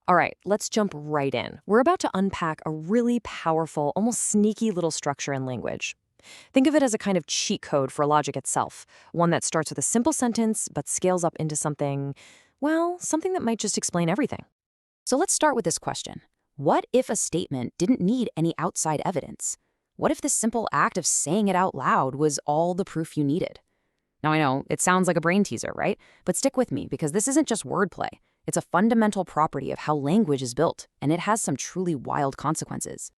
All right, let's jump right in. We're about to unpack a really powerful, almost sneaky little structure in language. Think of it as a kind of cheat code for logic itself, one that starts with a simple sentence but scales up into something, well, something that might just explain everything. So let's start with this question. What if a statement didn't need any outside evidence? What if the simple act of saying it out loud was all the proof you needed? Now I know, it sounds like a brain teaser, right? But stick with me because this isn't just wordplay. It's a fundamental property of how language is built, and it has some truly wild consequences.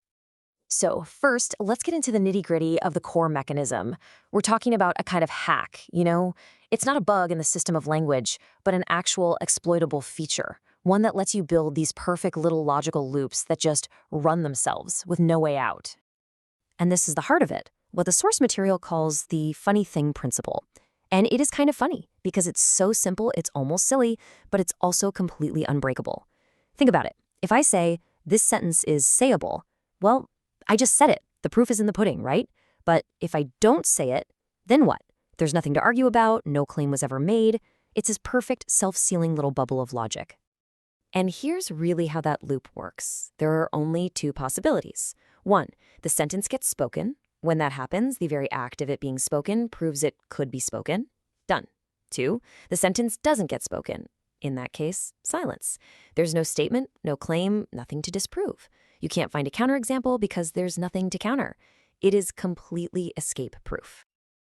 So, first, let's get into the nitty-gritty of the core mechanism. We're talking about a kind of hack, you know? It's not a bug in the system of language, but an actual exploitable feature, one that lets you build these perfect little logical loops that just run themselves with no way out. And this is the heart of it, what the source material calls the funny thing principle. And it is kind of funny because it's so simple it's almost silly, but it's also completely unbreakable. Think about it. If I say, this sentence is sayable, well, I just said it. The proof is in the pudding, right? But if I don't say it, then what? There's nothing to argue about, no claim was ever made. It's this perfect self-sealing little bubble of logic. And here's really how that loop works. There are only two possibilities. One, the sentence gets spoken. When that happens, the very act of it being spoken proves it could be spoken. Done. Two, the sentence doesn't get spoken. In that case, silence. There's no statement, no claim, nothing to disprove. You can't find a counterexample because there's nothing to counter. It is completely escape-proof.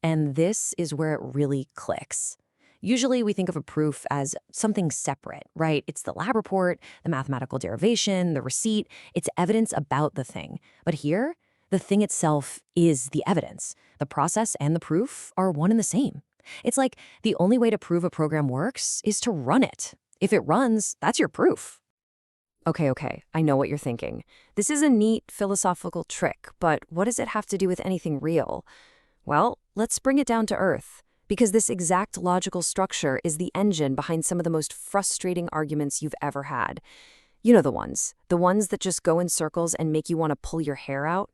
And this is where it really clicks. Usually we think of a proof as something separate, right? It's the lab report, the mathematical derivation, the receipt. It's evidence about the thing. But here, the thing itself is the evidence. The process and the proof are one and the same. It's like the only way to prove a program works is to run it. If it runs, that's your proof. Okay, I know what you're thinking. This is a neat philosophical trick, but what does it have to do with anything real? Well, let's bring it down to earth, because this exact logical structure is the engine behind some of the most frustrating arguments you've ever had. You know the ones that just go in circles and make you want to pull your hair out.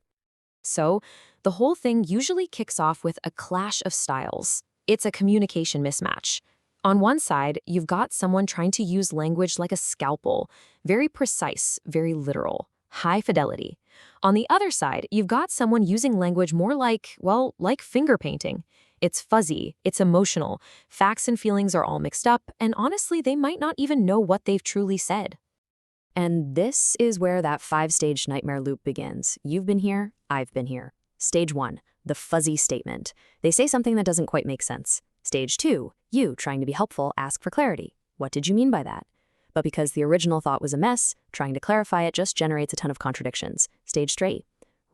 So, the whole thing usually kicks off with a clash of styles. It's a communication mismatch. On one side, you've got someone trying to use language like a scalpel, very precise, very literal, high fidelity. On the other side, you've got someone using language more like, well, like fingerpainting. It's fuzzy, it's emotional, facts and feelings are all mixed up, and honestly, they might not even know what they've truly said. And this is where that 5-stage nightmare loop begins. You've been here, I've been here. Stage 1, the fuzzy statement. They say something that doesn't quite make sense. Stage 2, you, trying to be helpful, ask for clarity. What did you mean by that? But because the original thought was a mess, trying to clarify it just generates a ton of contradictions. Stage 3,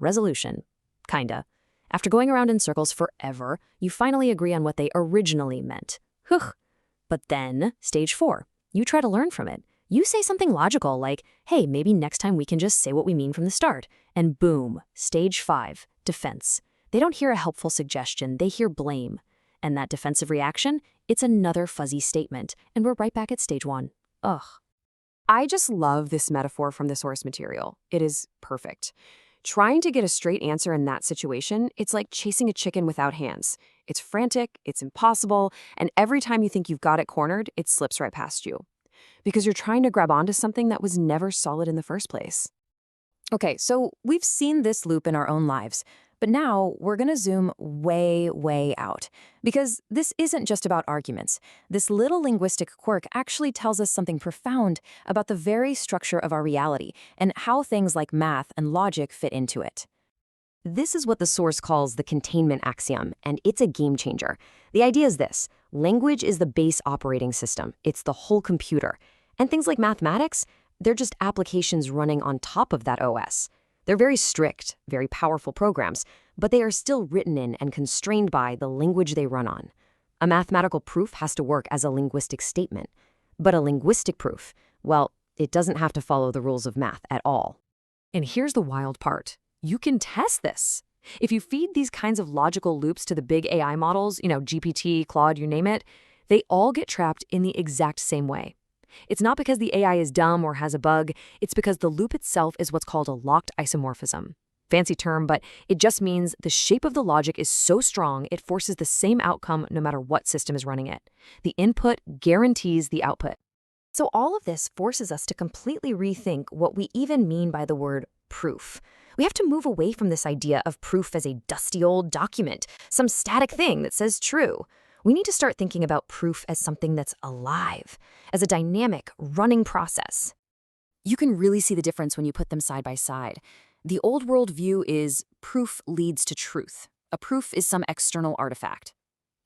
resolution. Kinda. After going around in circles forever, you finally agree on what they originally meant. Whew. But then, stage 4, you try to learn from it. You say something logical like, hey, maybe next time we can just say what we mean from the start. And boom, stage 5, defense. They don't hear a helpful suggestion, they hear blame. And that defensive reaction, it's another fuzzy statement, and we're right back at stage 1. Ugh. I just love this metaphor from the source material. It is perfect. Trying to get a straight answer in that situation, it's like chasing a chicken without hands. It's frantic, it's impossible, and every time you think you've got it cornered, it slips right past you. Because you're trying to grab onto something that was never solid in the first place. Okay, so we've seen this loop in our own lives. But now we're going to zoom way, way out, because this isn't just about arguments. This little linguistic quirk actually tells us something profound about the very structure of our reality and how things like math and logic fit into it. This is what the source calls the containment axiom, and it's a game changer. The idea is this: language is the base operating system. It's the whole computer. And things like mathematics, they're just applications running on top of that OS. They're very strict, very powerful programs, but they are still written in and constrained by the language they run on. A mathematical proof has to work as a linguistic statement, but a linguistic proof, well, it doesn't have to follow the rules of math at all. And here's the wild part. You can test this. If you feed these kinds of logical loops to the big AI models, GPT, Claude, you name it, they all get trapped in the exact same way. It's not because the AI is dumb or has a bug, it's because the loop itself is what's called a locked isomorphism. Fancy term, but it just means the shape of the logic is so strong it forces the same outcome no matter what system is running it. The input guarantees the output. So all of this forces us to completely rethink what we even mean by the word proof. We have to move away from this idea of proof as a dusty old document, some static thing that says true. We need to start thinking about proof as something that's alive, as a dynamic, running process. You can really see the difference when you put them side by side. The old world view is proof leads to truth. A proof is some external artifact.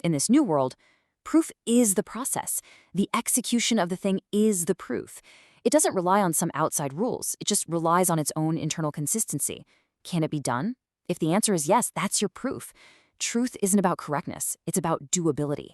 In this new world, proof is the process. The execution of the thing is the proof. It doesn't rely on some outside rules. It just relies on its own internal consistency. Can it be done? If the answer is yes, that's your proof. Truth isn't about correctness. It's about doability.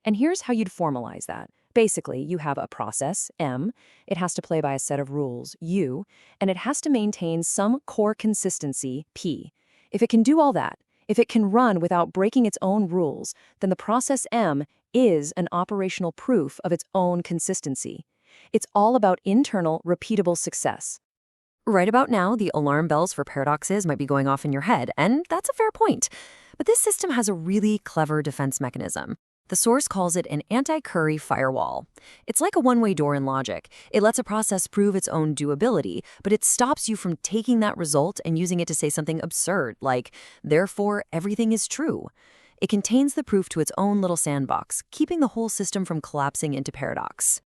And here's how you'd formalize that. Basically, you have a process, M, it has to play by a set of rules, U, and it has to maintain some core consistency, P. If it can do all that, if it can run without breaking its own rules, then the process M is an operational proof of its own consistency. It's all about internal, repeatable success. Right about now, the alarm bells for paradoxes might be going off in your head, and that's a fair point. But this system has a really clever defense mechanism. The source calls it an anti-Curry firewall. It's like a one-way door in logic. It lets a process prove its own doability, but it stops you from taking that result and using it to say something absurd, like, therefore, everything is true. It contains the proof to its own little sandbox, keeping the whole system from collapsing into paradox.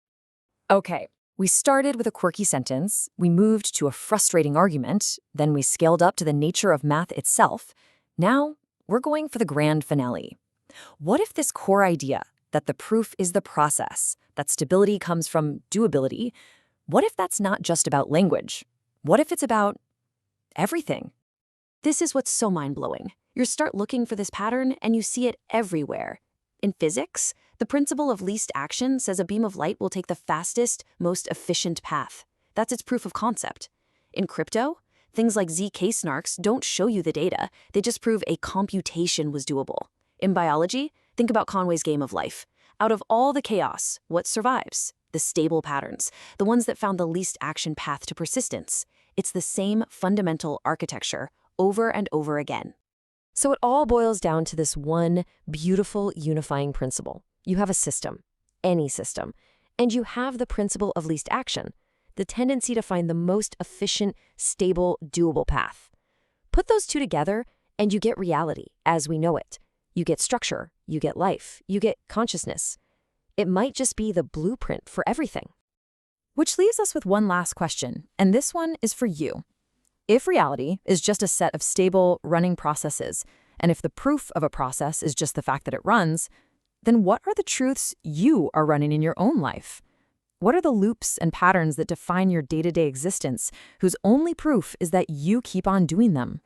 Okay, we started with a quirky sentence, we moved to a frustrating argument, then we scaled up to the nature of math itself. Now, we're going for the grand finale. What if this core idea, that the proof is the process, that stability comes from doability, what if that's not just about language? What if it's about everything? This is what's so mind-blowing. You start looking for this pattern and you see it everywhere. In physics, the principle of least action says a beam of light will take the fastest, most efficient path. That's its proof of concept. In crypto, things like ZK snarks don't show you the data, they just prove a computation was doable. In biology, think about Conway's game of life. Out of all the chaos, what survives? The stable patterns, the ones that found the least action path to persistence. It's the same fundamental architecture over and over again. So it all boils down to this one beautiful unifying principle. You have a system, any system, and you have the principle of least action, the tendency to find the most efficient, stable, doable path. Put those two together, and you get reality as we know it. You get structure, you get life, you get consciousness. It might just be the blueprint for everything. Which leaves us with one last question, and this one is for you. If reality is just a set of stable, running processes, and if the proof of a process is just the fact that it runs, then what are the truths you are running in your own life? What are the loops and patterns that define your day-to-day existence, whose only proof is that you keep on doing them?